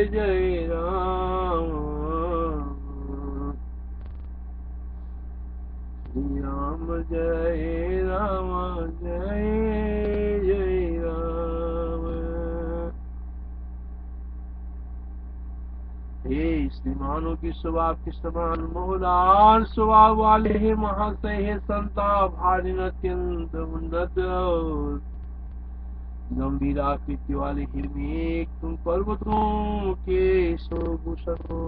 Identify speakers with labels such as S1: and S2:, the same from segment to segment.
S1: जय राम। श्री राम जय राम, जय जय राम। हे श्रीमानों की स्वभाव के समान मोहदार स्वभाव वाले हे महाशय, हे संता भारी अत्यंत उन्नत गंभीर आकृति वाले हिरमेक, तुम पर्वतों के शोभूषण हो।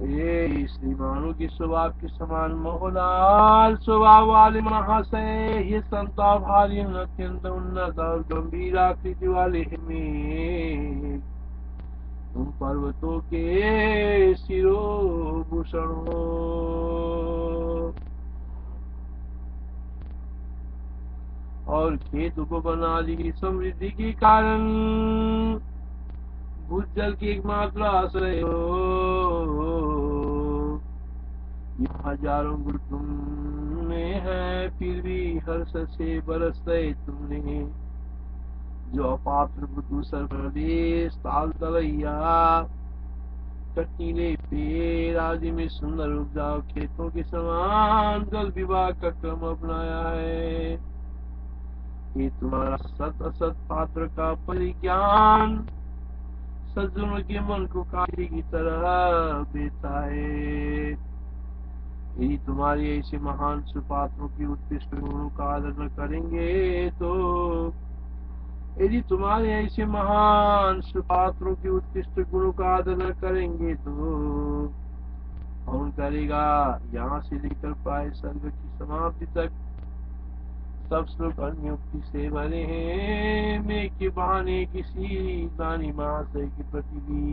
S1: ये श्रीमानों की स्वभाव के समान मोहलाल स्वभाव वाले महाशय, ये संता भारी अत्यंत उन्नत और गंभीर आकृति वाले हिरमेक, तुम पर्वतों के शिरोभूषण हो। और खेत उपवन आदि की समृद्धि के कारण भूजल की एकमात्र आश्रय हो। यहाँ हजारों गुण तुम में है, फिर भी हर्ष से बरसते तुमने। जो अपात्र दूसर प्रदेश ताल तलैया कटीले पेड़ आदि में सुंदर उपजाऊ खेतों के समान जल विवाह का क्रम अपनाया है। ये तुम्हारा सत असत पात्र का परिज्ञान सज्जनों के मन को कांटे की तरह बेता है। यदि तुम्हारे ऐसे महान सुपात्रों की उत्कृष्ट गुणों का आदर न करेंगे तो यदि तुम्हारे ऐसे महान सुपात्रों की उत्कृष्ट गुणों का आदर न करेंगे तो कौन करेगा। यहाँ से लेकर प्राय सर्ग की समाप्ति तक सब श्लोक अन्योक्ति से भरे हैं। मैं के बहाने किसी दानी महाशय के प्रति भी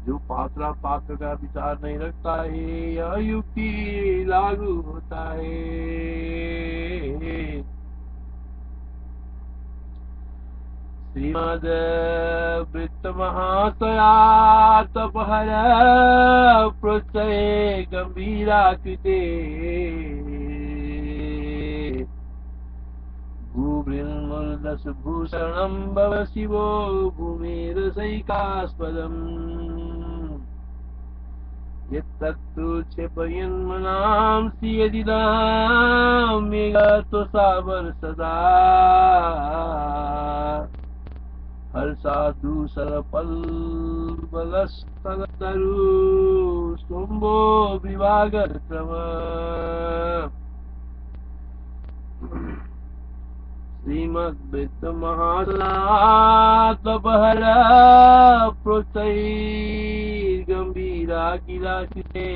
S1: जो पात्रा पात्र का विचार नहीं रखता है, यह युक्ति लागू होता है। श्रीमद वृत्त महाशया तपहर प्रोच्चये गंभीरा कृते भूभृन्मुर्दश भूषणं भव शिवो भूमेरसैकास्पदम् यत्तत्तु क्षेपयन्मनांसि यदिदं मेघतो सावर सदा हर्षादु सरपल्बलस्थलतरु शुम्भो विभागक्रम श्रीमद्वृत्त महासनातपहर प्रोच्चैर्गम्भीरा किलाचिते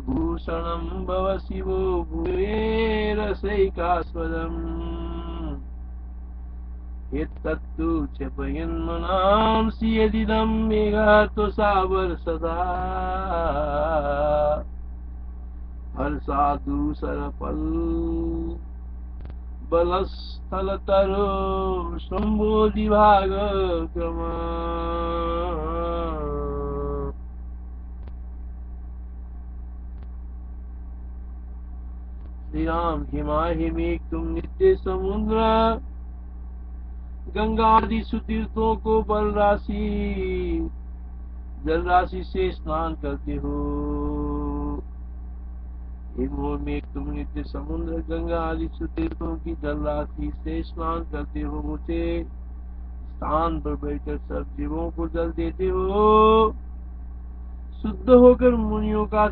S1: भूषणं भव शिवो भूयेरसैकास्पदम् यत्तत्तु क्षेपयन्मनांसि यदिदं मेघतो सावर सदा हर्षादु सरपल्बलस्थलतरु शुम्भो विभागक्रम श्री राम हिमाहिमेक तुम नित्य समुद्र गंगा आदि सुतीर्थों को जल राशि से स्नान करते हो। में तुम नित्य समुद्र गंगा आदि सुतीर्थों की जल राशि से स्नान करते हो। मुझे स्थान पर बैठकर सब जीवों को जल देते हो। शुद्ध होकर मुनियों का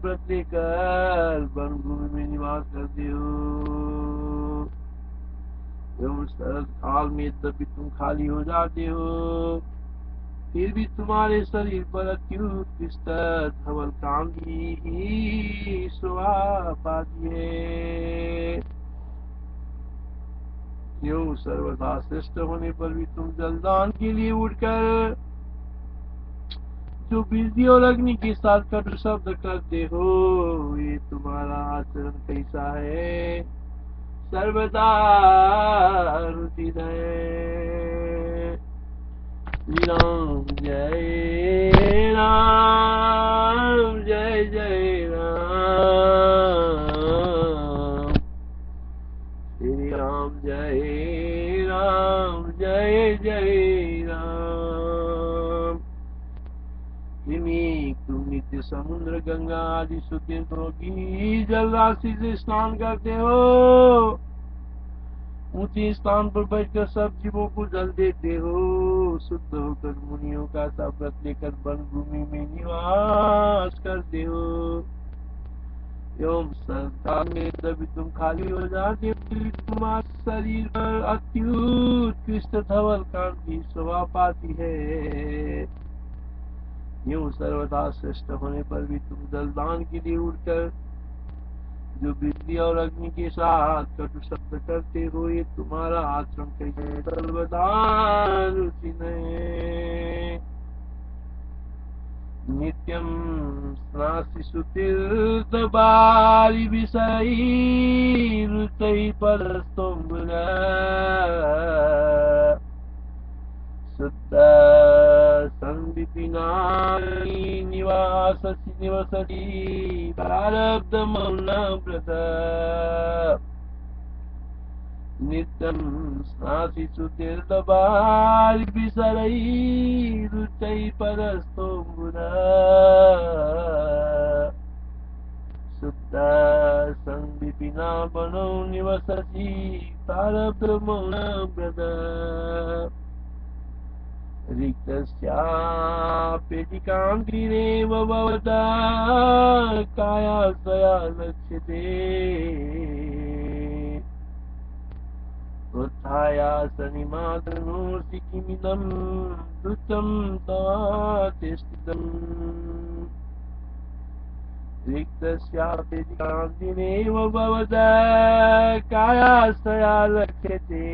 S1: व्रत लेकर वन भूमि में निवास करते हो। एवं शरद काल में यद्यपि तुम खाली हो जाते हो, फिर भी तुम्हारे शरीर पर अत्युत्कृष्ट धवल कांति ही शोभा पाती है। क्यों सर्वदा श्रेष्ठ होने पर भी तुम जलदान के लिए उठकर जो बिजली और अग्नि के साथ कटु शब्द करते हो, ये तुम्हारा आचरण कैसा है? सर्वदा रुचिर है। श्री राम जय राम, जय जय राम। श्री राम जय राम, जय जय राम। तुम नित्य समुद्र गंगा आदि सुतीर्थों की जल राशि से स्नान करते हो। ऊंचे स्थान पर बैठकर सब जीवों को जल देते हो। शुद्ध होकर मुनियों का सा व्रत लेकर वन भूमि में निवास करते हो। एवं संसार में तभी तुम खाली हो जाते हो। तुम्हारे शरीर पर अत्युत्कृष्ट धवल कांति शोभा पाती है। यूं सर्वदा श्रेष्ठ होने पर भी तुम जलदान के लिए उठकर जो बिजली और अग्नि के साथ कटु शब्द करते हो, ये तुम्हारा आचरण कैसे सर्वदा रुचि नहीं। नित्यम स्नासि सुतीर्थ बारी विषयी रुचि परस्तुम्बुल शुद्ध संविपिनानि निवसति प्रारब्ध मौन व्रत। नित्यं स्नासि सुतीर्थ बारी विषयी रुचि परस्तुम्बुल शुद्ध संविपिना वनो निवसति प्रारब्ध मौन व्रत। रिक्तस्याप्यधिकान्तिरेव भवता कायासया लक्ष्यते। उत्थायासनिमातनोऽसि किमिदं तुच्छं तवाचेष्टितम्। रिक्तस्याप्यधिकान्तिरेव भवता कायासया लक्ष्यते।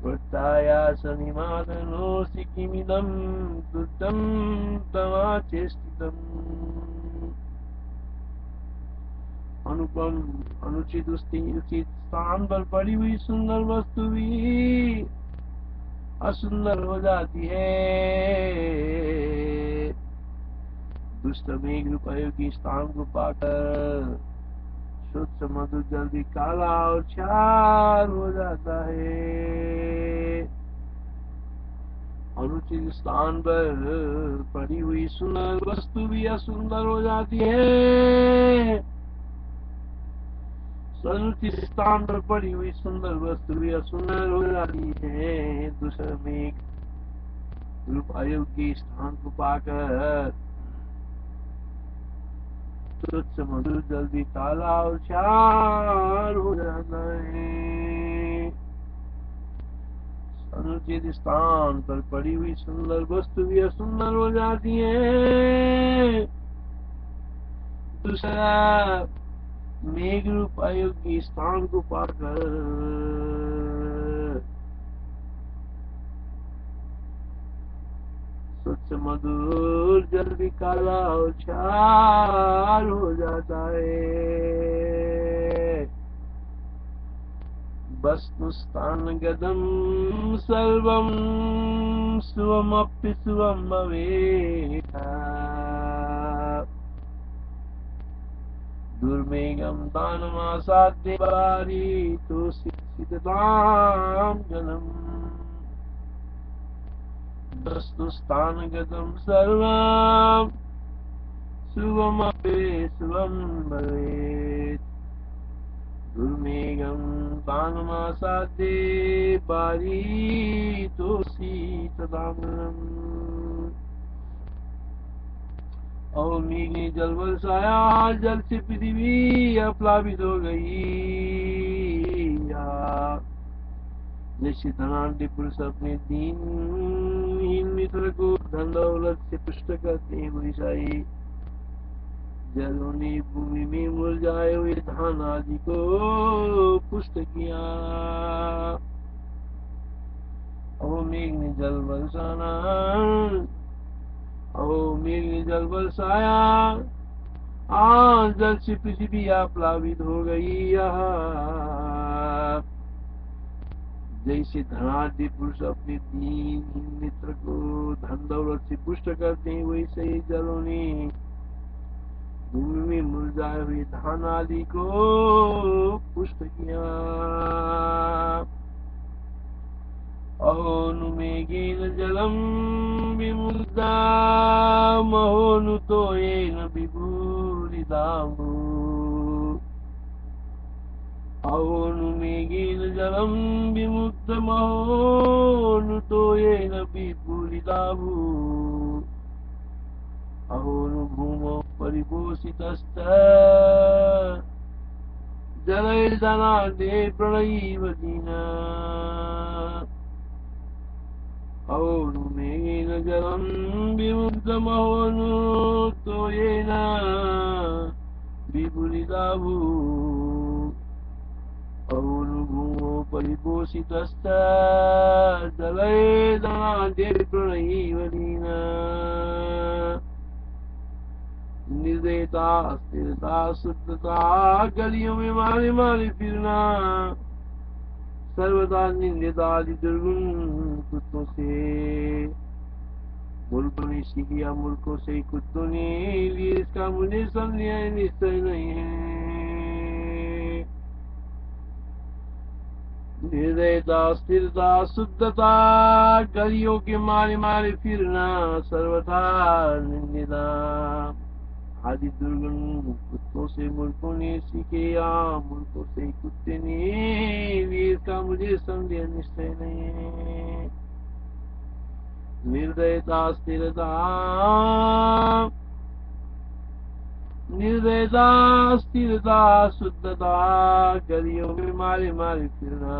S1: वृत्तायासनिमादनोऽसि किमिदं तुच्छं तवाचेष्टितम्। अनुपम अनुचित उचित स्थान पर पड़ी हुई सुंदर वस्तु भी असुंदर हो जाती है। दुष्ट मेघ रूपयोगी स्थान को पाकर शुद्ध मधुर जल भी काला और क्षार हो जाता है। अनुचित स्थान पर पड़ी हुई सुंदर वस्तु भी असुंदर हो जाती है। अनुचित स्थान पर पड़ी हुई सुंदर वस्तु भी असुंदर हो जाती है। दूसरे मेघ रूप अयोग्य स्थान को पाकर तुच्छ मधुर जल भी काला और क्षार हो जाता है। अनुचित स्थान पर पड़ी हुई सुंदर वस्तु भी असुंदर हो जाती है। दूसरा मेघ रूप अयोग्य स्थान को पाकर स्वच्छ मधुर जल भी काला और क्षार हो जाता है। वस्तुस्थान गदम सर्वम स्वमपि स्वम भवेत्। दुर्मेघम दानमासाद्य बारी तो सिद्धताम जनम। वस्तुस्थान गतम सर्वं शुभमपि शुभं भवेत्। दुर्मेघं दानमासाद्ये पारीतोषि तदामृतम्। और मेघ ने जल बरसाया, जल से पृथ्वी अप्लावित हो गई। जैसे धनाढ्य पुरुष अपने दीनहीन मित्र को धन दौलत से पुष्ट करते हैं, वैसा ही जलों ने भूमि में मुरझाए हुए धान आदि को पुष्ट किया। और मेघ ने जल बरसाना, और मेघ ने जल बरसाया, जल से पृथ्वी प्लावित हो गई। जैसे धनाढ़ पुरुष अपने दीनहीन मित्र को धन दौलत से पुष्ट करते हैं, वैसे ही जलों ने भूमि में मुरझाए हुए धान आदि को पुष्ट किया। अहोनु मेघेन जलम विमुग्धाम अहोनु तोयेन विभूरिदामु। अहोनु मेघेन जलम विमुग्धमहोनु तोयेन विभूरिदामु। अहोनु भूमौ परिपोषितश्च जलैर्जनादे प्रणयीव दीना। अहोनु मेघेन जलं विमुग्धमहोनु तोयेन विपुलिताभू। अहोनु भूमौ परिपोषितश्च जलैर्जनादे प्रणयीव दीना। निर्दयता अस्थिरता शुद्धता गलियों में मारे मारे फिरना, सर्वदा निंदिता दुर्गुण कुत्तों से। मूर्खों ने सीखिया मूर्खों से कुत्तों ने लिए, इसका मुझे संदेह निश्चय नहीं है। निर्दयता स्थिरता शुद्धता गलियों के मारे मारे फिरना, सर्वथा निंदिता आदि दुर्गुण कुत्तों से मूर्खों ने सीखे, या मूर्खों से कुत्ते ने लिए, इसका मुझे संदेह निश्चय नहीं है। निर्दयता स्थिरता शुद्धता गलियों में मारे मारे फिरना,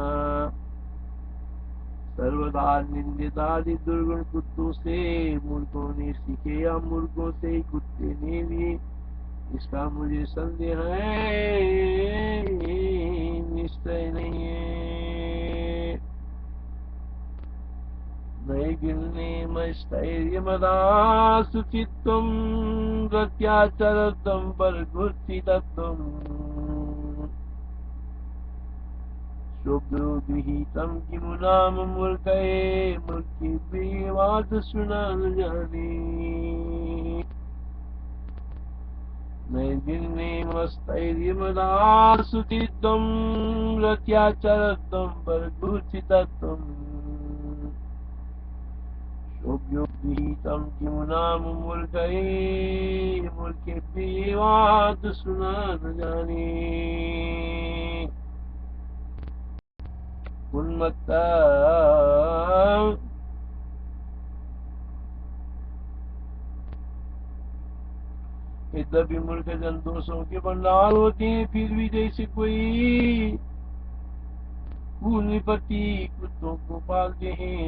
S1: सर्वदा निंदिता आदि दुर्गुण कुत्तों से मूर्खों ने सीखे, या मूर्खों से ही कुत्ते ने भी, इसका मुझे संदेह है निश्चय नहीं है। नैगिन्ने मस्तैर्यमदा सुचित्तम रत्याचरतम परगुत्थितत्वम्। शोभ्योभिहितं किमु नाम मूर्खये मूर्खिभिः वादशृणा न जाने। नैगिन्ने मस्तैर्यमदा सुचित्तं रत्याचरतं परगुत्थितत्वम्। शोभ्योभिहितं किमु नाम मूर्खये मूर्खिभिः वादशृणा न जाने। उन्मत्ता यद्यपि मूर्ख जन दोषों के भंडार होते हैं, फिर भी जैसे कोई कुलपति कुत्तों को पालते हैं,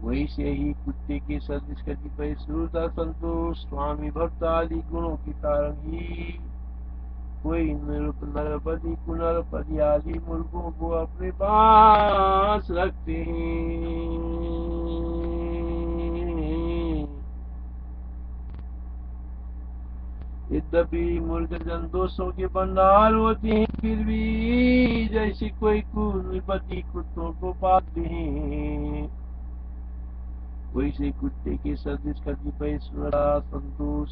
S1: वैसे ही कुत्ते के सदृश कतिपय सूरता संतोष स्वामी भक्त आदि गुणों के कारण ही कोई नरपति कुनरपति आदि मूर्खों को अपने पास रखते हैं। यद्यपि मूर्ख जन दोषों के भंडार होते हैं, फिर भी जैसे कोई कुलपति कुत्तों को पालते हैं, वैसे कुत्ते के सदृश कतिपय सूरता संतोष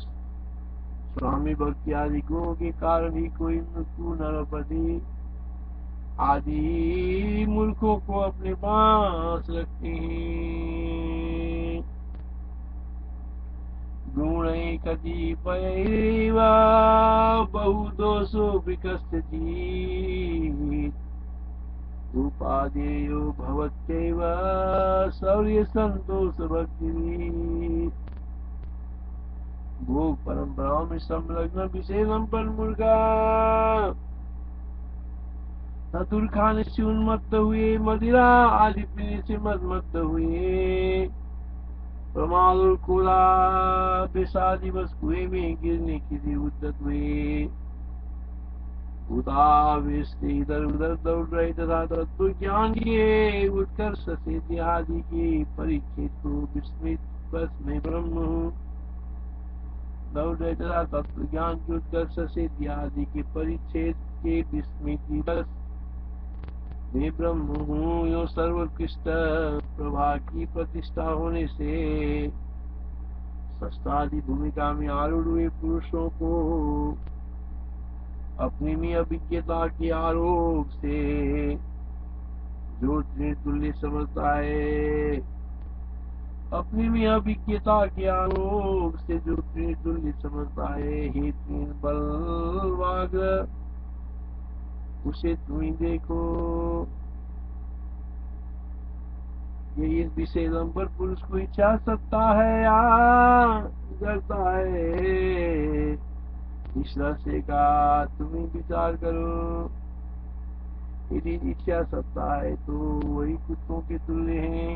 S1: स्वामी भक्ति आदि गुणों के कारण ही कोई नरपति आदि मूर्खों को अपने पास रखते हैं। गुण कतिपयैव बहुदोषो विकसति, उपादेयो भवत्यैव शौर्य संतोष भक्ति। भोग परंपराओं में संलग्न विषयम पर मूर्खा धतूर खाने से उन्मत्त हुए, मदिरा आदि पीने से मदमत्त हुए, प्रमाद और खोला बेसादी बस कुएं में गिरने के लिए उद्यत हुए, भूतावेश से इधर उधर दौड़ रहे तथा तत्व ज्ञान के उत्कर्ष से आदि के परिच्छेद को विस्मृत बस में ब्रह्म दौड़ रहे तथा तत्व ज्ञान के उत्कर्ष से आदि के परिच्छेद के विस्मृति बस मैं ब्रह्म हूँ यो सर्वोत्कृष्ट प्रभा की प्रतिष्ठा होने से सस्तादि भूमिका में आरूढ़ हुए पुरुषों को अपनी में अभिज्ञता के आरोप से जो तुल्य समझता है, अपनी में अभिज्ञता के आरोप से जो तुल्य समझता है, हे बलवाग्र उसे तुम देखो। ये इस विषय पर पुरुष को इच्छा सकता है या करता है, इस रहस्य का तुम्हें विचार करो। यदि इच्छा सकता है तो वही कुत्तों के तुल्य है,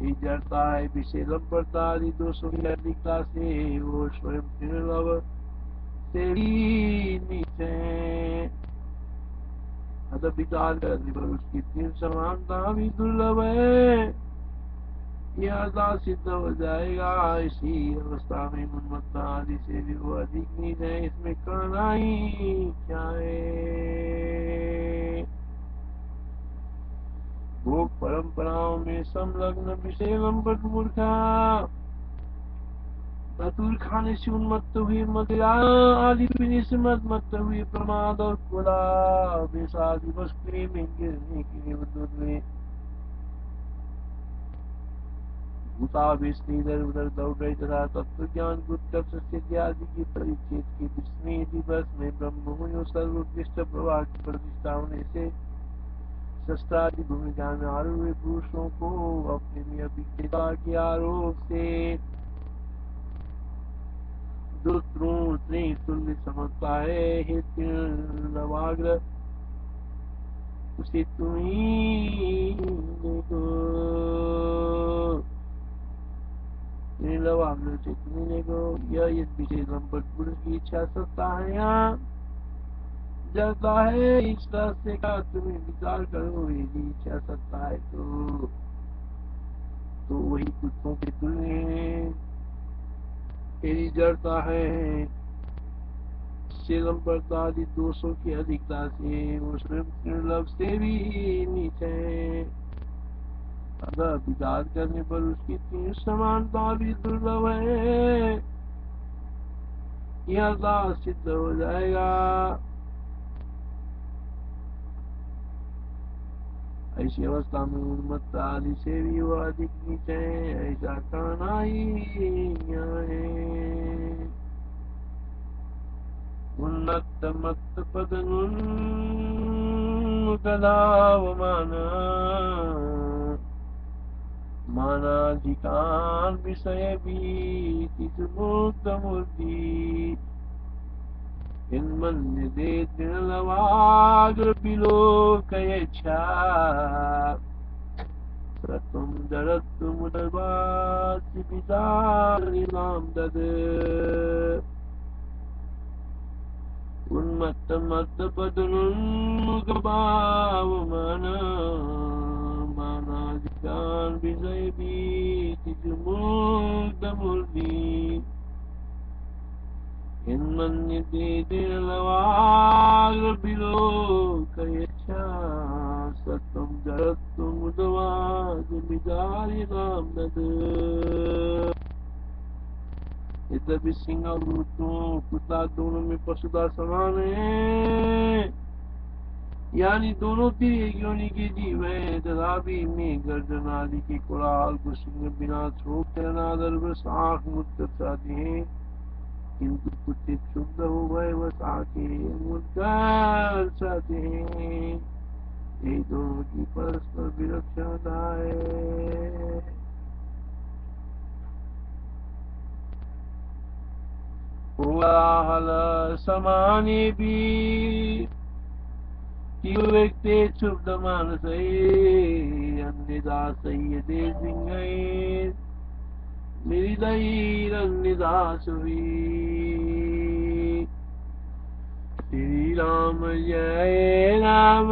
S1: ये जड़ता है विषय लंबरता आदि दोषों की अधिकता से वो स्वयं निर्लभ से भी नीचे। अतः विचार करने पर उसकी तीन समानता भी दुर्लभ है, यह सिद्ध हो जाएगा। इसी अवस्था में उन्मत्ता आदि से भी वो अधिक नीच है, इसमें कहना ही क्या है। भोग परंपराओं में संलग्न विषय लंबट मूर्खा धतूर खाने से उन्मत्त हुए, मदिरा आदि पीने से मत हुए, प्रमाद और खुदा बेसादी वस्तुएं में गिरने के लिए उद्युत हुए, भूतावेश इधर उधर दौड़ रहे तथा तत्व ज्ञान को उत्कर्ष सिद्धि आदि की परिच्छेद के विस्मय दिवस में ब्रह्म हूँ सर्वोत्कृष्ट प्रभा की प्रतिष्ठा होने से शस्त्रादि भूमिका में आरूढ़ हुए पुरुषों को अपने में अभिज्ञता के आरोप से तुल्य समझता है, हे तीर्णवाग्र उसे तुम्ही देखो। निर्लवाग्र से तुम्ही देखो, यह इस विशेष लंपट पुरुष की इच्छा सकता है यहाँ जलता है, इस रहस्य का तुम्हें विचार करो। यदि इच्छा सकता है तो वही कुत्तों के तुल्य है, यदि जड़ता है आदि दोषों की अधिकता से वो स्वयं निर्लभ से भी नीचे। अगर विचार करने पर उसकी तीन समानता भी दुर्लभ है, यह सिद्ध हो जाएगा। ऐसी अवस्था में उन्मत्त आदि से भी वो अधिक नीचे है, ऐसा कहना ही है। उन्नत मत पदनुन्मुखदावमान मानाधिकान विषय भीति मुक्त मूर्ति इन्मन्यते तृणलवाग्र विलोकयेच्छा सत्वं जरत्वमुदर्वासि विचारिणां तद्। उन्मत्त मत्त पदनुन्मुखभावमान मानाधिकान विषय भीति मुक्त मूर्ति इन्मन्यते तृणलवाग्र विलोकयेच्छा सत्वं जरत्वमुदर्वासि विचारिणां तद्। यद्यपि सिंह और कुत्ता दोनों में पशुता समान है, यानी दोनों तीन योनि के जीव है, तथापि में गर्जन आदि के कोलाहल को सिंह बिना छोड़ अनादर शाख मुक्त चाहते हैं, किंतु कुत्ते शुद्ध हो गए वह शाखे मुक्त चाहते हैं। यही दोनों की परस्पर विलक्षणता है। कोलाहल समाने भी व्यक्ते क्षुब्ध मानसै अन्यदा संयते सिंहैर् मिलितैरन्यदा सुभिः। श्री राम जय राम।